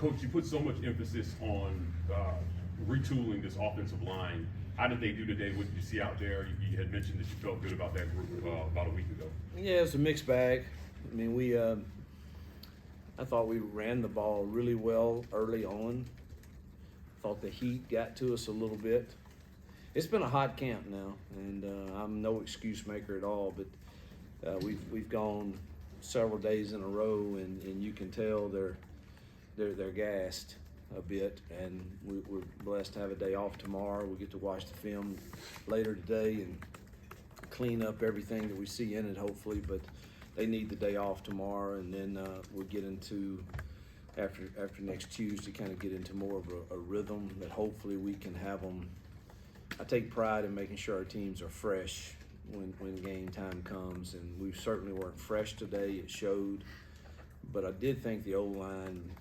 Coach, you put so much emphasis on retooling this offensive line. How did they do today? What did you see out there? You had mentioned that you felt good about that group about a week ago. Yeah, it's a mixed bag. I mean, I thought we ran the ball really well early on. Thought the heat got to us a little bit. It's been a hot camp now, and I'm no excuse maker at all, but we've gone several days in a row, and you can tell they're gassed a bit, and we're blessed to have a day off tomorrow. We get to watch the film later today and clean up everything that we see in it, hopefully, but they need the day off tomorrow, and then we'll get into after next Tuesday, kind of get into more of a rhythm that hopefully we can have them. I take pride in making sure our teams are fresh when game time comes, and we certainly weren't fresh today. It showed, but I did think the O-line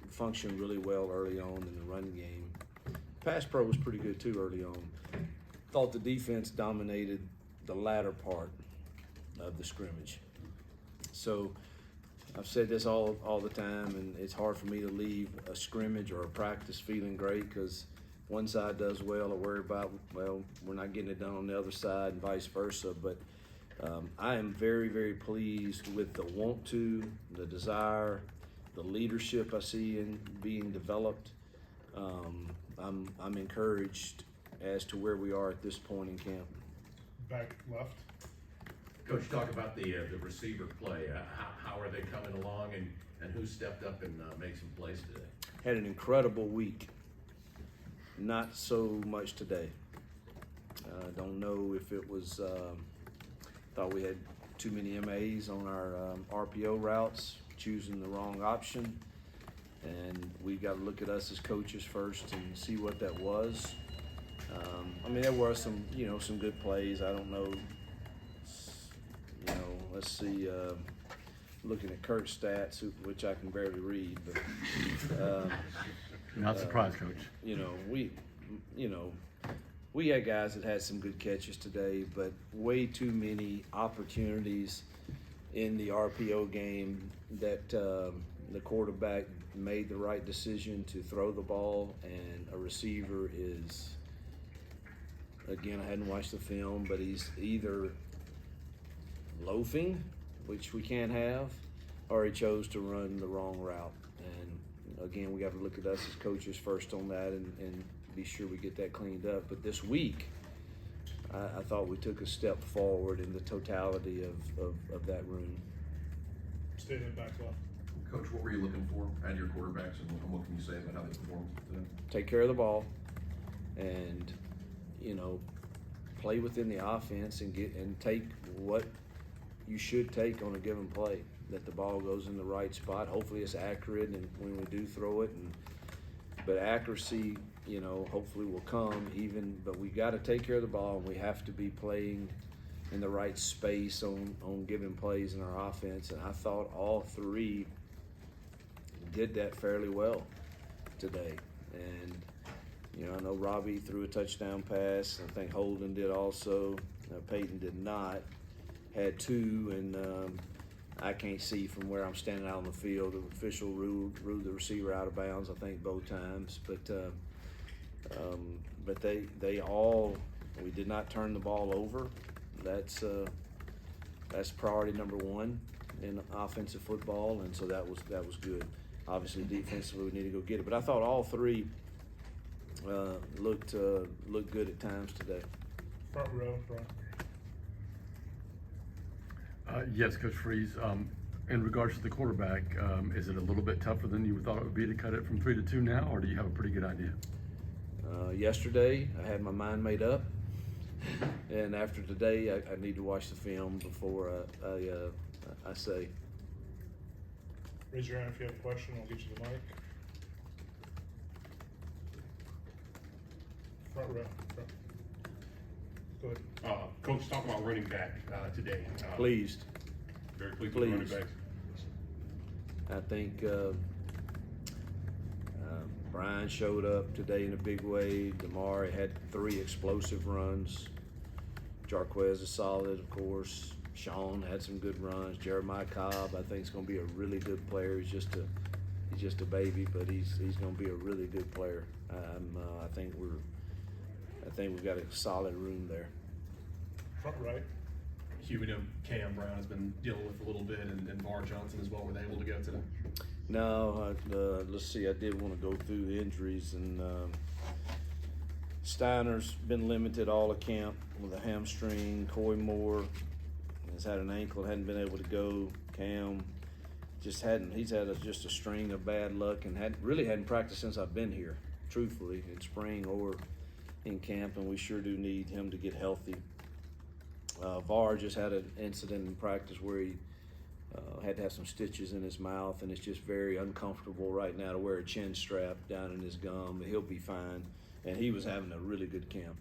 functioned really well early on in the run game. Pass pro was pretty good too early on. Thought the defense dominated the latter part of the scrimmage. So I've said this all the time, and it's hard for me to leave a scrimmage or a practice feeling great because one side does well, I worry about, well, we're not getting it done on the other side and vice versa. But I am very, very pleased with the want to, the desire, the leadership I see in being developed. I'm encouraged as to where we are at this point in camp. Back left. Coach, talk about the receiver play. How are they coming along, and who stepped up and made some plays today? Had an incredible week. Not so much today. Don't know if it was, thought we had too many MAs on our RPO routes, choosing the wrong option. And we got to look at us as coaches first and see what that was. I mean, there were some good plays. I don't know, let's see, looking at Kurt's stats, which I can barely read, but not surprised, Coach. We had guys that had some good catches today, but way too many opportunities in the RPO game that the quarterback made the right decision to throw the ball, and a receiver is, again, I hadn't watched the film, but he's either loafing, which we can't have, or he chose to run the wrong route. And again, we got to look at us as coaches first on that and be sure we get that cleaned up. But this week, I thought we took a step forward in the totality of that room. Stay in back left. Coach, what were you looking for out of your quarterbacks, and what can you say about how they performed today? Take care of the ball, and play within the offense and take what you should take on a given play. That the ball goes in the right spot. Hopefully it's accurate, and when we do throw it, but accuracy, hopefully will come even. But we got to take care of the ball, and we have to be playing in the right space on given plays in our offense. And I thought all three did that fairly well today. And I know Robbie threw a touchdown pass. I think Holden did also. Peyton did not. Had two, and I can't see from where I'm standing out on the field. The official ruled the receiver out of bounds, I think, both times. But they all, we did not turn the ball over. That's priority number one in offensive football, and so that was good. Obviously, defensively, we need to go get it. But I thought all three looked good at times today. Front row, front. Yes, Coach Freeze. In regards to the quarterback, is it a little bit tougher than you thought it would be to cut it from 3 to 2 now, or do you have a pretty good idea? Yesterday, I had my mind made up, and after today, I need to watch the film before I say. Raise your hand if you have a question. I'll get you the mic. Front row. Front. Go ahead. Coach, talk about running back today. Pleased. Very pleased with running backs. I think Brian showed up today in a big way. Damari had 3 explosive runs. Jarquez is solid, of course. Sean had some good runs. Jeremiah Cobb, I think, is going to be a really good player. He's just He's just a baby, but he's going to be a really good player. I think we've got a solid room there. Front right. Hugh, we know Cam Brown has been dealing with a little bit, and Var Johnson as well. Were they able to go today? No, let's see. I did want to go through the injuries, and Steiner's been limited all of camp with a hamstring. Coy Moore has had an ankle, hadn't been able to go. Cam he's had just a string of bad luck, and hadn't practiced since I've been here, truthfully, in spring or in camp, and we sure do need him to get healthy. Var just had an incident in practice where he had to have some stitches in his mouth, and it's just very uncomfortable right now to wear a chin strap down in his gum, but he'll be fine. And he was having a really good camp.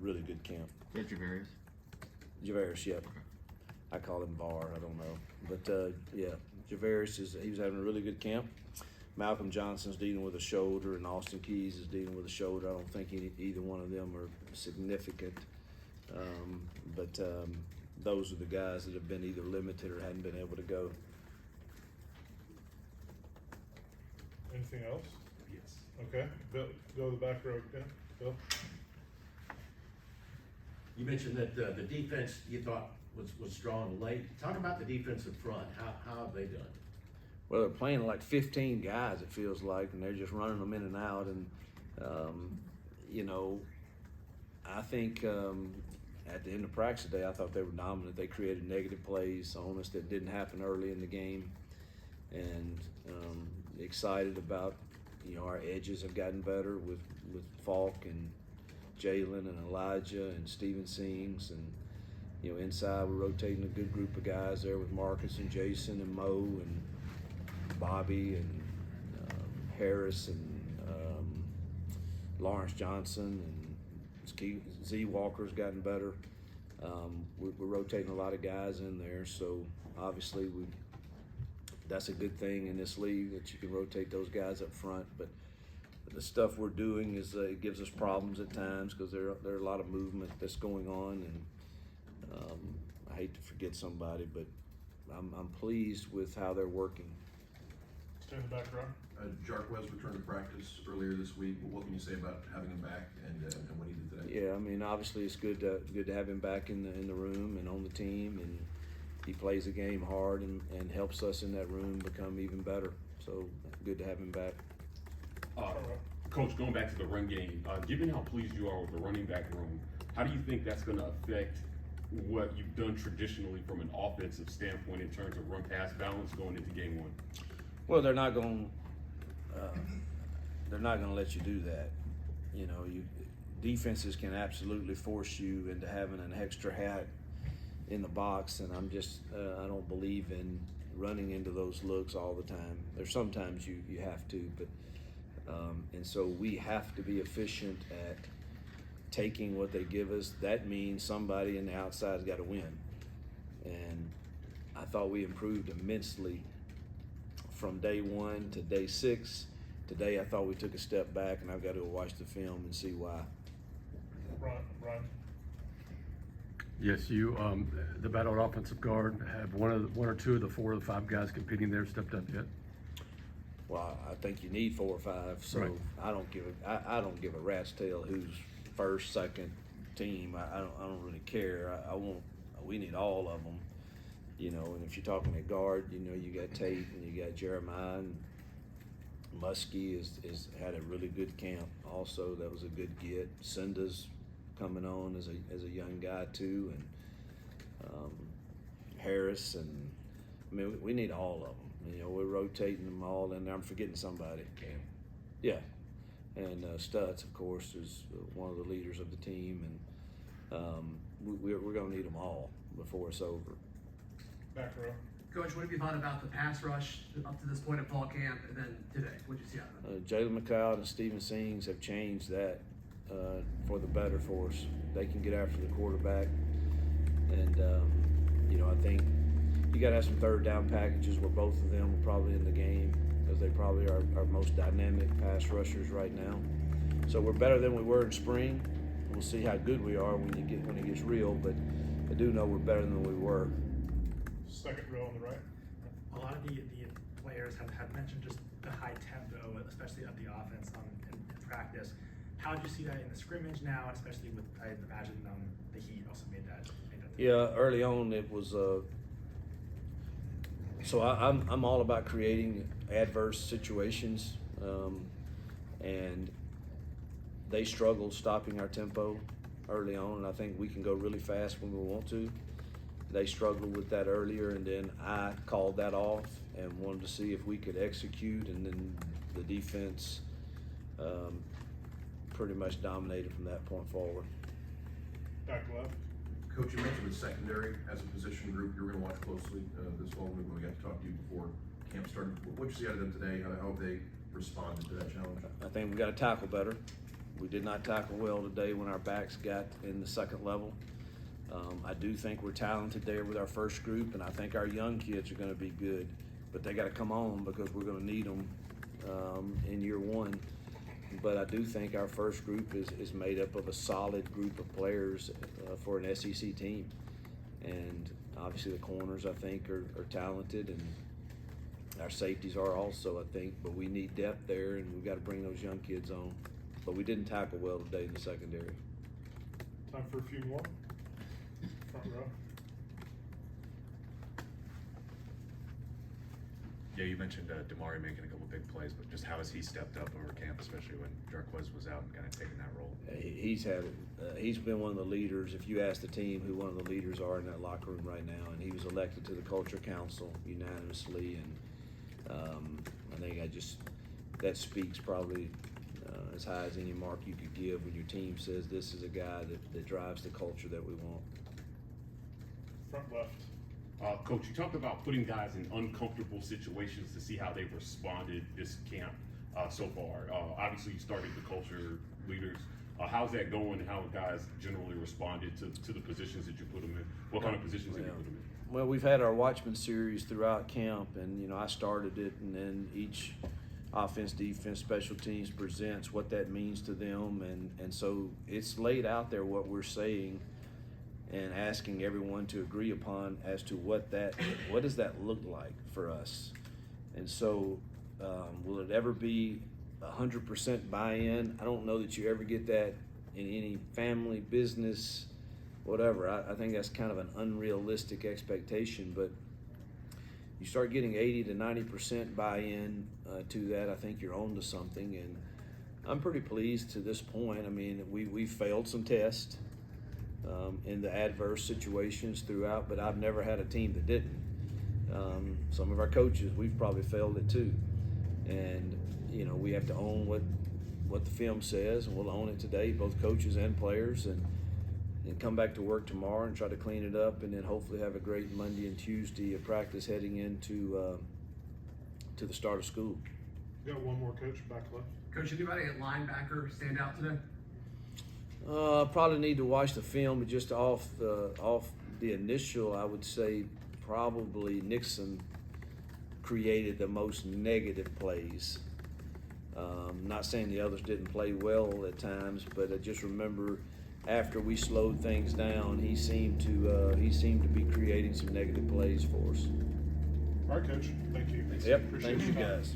Really good camp. Is that Javarius? Javarius, yeah. I call him Var, I don't know. But yeah, Javarius he was having a really good camp. Malcolm Johnson's dealing with a shoulder, and Austin Keys is dealing with a shoulder. I don't think either one of them are significant. But those are the guys that have been either limited or hadn't been able to go. Anything else? Yes. Okay, Bill, go to the back row again. Bill? You mentioned that the defense you thought was strong late. Talk about the defensive front. How have they done? Well, they're playing like 15 guys, it feels like, and they're just running them in and out. And, you know, I think at the end of practice today, I thought they were dominant. They created negative plays on us that didn't happen early in the game. And excited about, you know, our edges have gotten better with Falk and Jalen and Elijah and Steven Sings. And, you know, inside we're rotating a good group of guys there with Marcus and Jason and Mo and Bobby and Harris and Lawrence Johnson and Z Walker's gotten better. We're rotating a lot of guys in there, so obviously that's a good thing in this league that you can rotate those guys up front. But the stuff we're doing is it gives us problems at times because there are a lot of movement that's going on, and I hate to forget somebody, but I'm pleased with how they're working. Stay in the back row. Jarquez returned to practice earlier this week. What can you say about having him back and what he did today? Yeah, I mean, obviously it's good to have him back in the room and on the team, and he plays the game hard and helps us in that room become even better. So good to have him back. Coach, going back to the run game, given how pleased you are with the running back room, how do you think that's going to affect what you've done traditionally from an offensive standpoint in terms of run-pass balance going into game one? Well, they're not going to let you do that. You know, defenses can absolutely force you into having an extra hat in the box, and I don't believe in running into those looks all the time. There's sometimes you have to, but and so we have to be efficient at taking what they give us. That means somebody in the outside's got to win, and I thought we improved immensely from day 1 to day 6. Today I thought we took a step back, and I've got to go watch the film and see why. Ryan? Yes, the battled offensive guard, have one or two of the 4 or the 5 guys competing there stepped up yet? Well, I think you need 4 or 5, so Right. I don't give a rat's tail who's first, second team. I don't really care. We need all of them, you know. And if you're talking at guard, you know, you got Tate and you got Jeremiah, and Muskie is had a really good camp. Also, that was a good get. Cinda's coming on as a young guy too, and Harris, and I mean we need all of them. You know, we're rotating them all in there. I'm forgetting somebody. Yeah, and Stutz, of course, is one of the leaders of the team, and we're going to need them all before it's over. Back row. Coach, what have you thought about the pass rush up to this point at fall camp, and then today? What did you see out of it? Jalen McLeod and Steven Sings have changed that for the better for us. They can get after the quarterback, and you know, I think you got to have some third down packages where both of them are probably in the game, because they probably are our most dynamic pass rushers right now. So we're better than we were in spring. We'll see how good we are when it gets real, but I do know we're better than we were. Second row on the right. A lot of the players have mentioned just the high tempo, especially of the offense in practice. How did you see that in the scrimmage now, and especially with, I imagine, the Heat also made that. Yeah, early on it was. So I'm all about creating adverse situations, and they struggled stopping our tempo early on, and I think we can go really fast when we want to. They struggled with that earlier, and then I called that off and wanted to see if we could execute, and then the defense pretty much dominated from that point forward. Back left. Coach, you mentioned the secondary as a position group you're going to watch closely this fall when we got to talk to you before camp started. What did you see out of them today? How have they responded to that challenge? I think we got to tackle better. We did not tackle well today when our backs got in the second level. I do think we're talented there with our first group, and I think our young kids are going to be good, but they got to come on because we're going to need them in year one. But I do think our first group is made up of a solid group of players for an SEC team. And obviously the corners, I think, are talented, and our safeties are also, I think. But we need depth there, and we've got to bring those young kids on. But we didn't tackle well today in the secondary. Time for a few more. Front row. Yeah, you mentioned Damari making a couple big plays, but just how has he stepped up over camp, especially when Jarquez was out and kind of taking that role? He's been one of the leaders. If you ask the team who one of the leaders are in that locker room right now, and he was elected to the Culture Council unanimously, and I think that speaks probably as high as any mark you could give when your team says this is a guy that drives the culture that we want. Front left. Coach, you talked about putting guys in uncomfortable situations to see how they've responded this camp so far. Obviously, you started the culture leaders. How's that going, and how have guys generally responded to the positions that you put them in? What kind of positions have you put them in? Well, we've had our Watchman series throughout camp, and I started it, and then each offense, defense, special teams presents what that means to them, and so it's laid out there what we're saying, and asking everyone to agree upon as to what does that look like for us. And so will it ever be 100% buy-in? I don't know that you ever get that in any family, business, whatever. I think that's kind of an unrealistic expectation, but you start getting 80 to 90% buy-in to that, I think you're on to something, and I'm pretty pleased to this point. I mean, we failed some tests in the adverse situations throughout, but I've never had a team that didn't. Some of our coaches, we've probably failed it too. And, we have to own what the film says, and we'll own it today, both coaches and players, and come back to work tomorrow and try to clean it up, and then hopefully have a great Monday and Tuesday of practice heading into to the start of school. We got one more, Coach. Back left. Coach, anybody at linebacker stand out today? Probably need to watch the film, but just off the initial, I would say probably Nixon created the most negative plays. Not saying the others didn't play well at times, but I just remember after we slowed things down, he seemed to be creating some negative plays for us. All right, Coach. Thank you. Yep. Appreciate Thank you, your time. guys.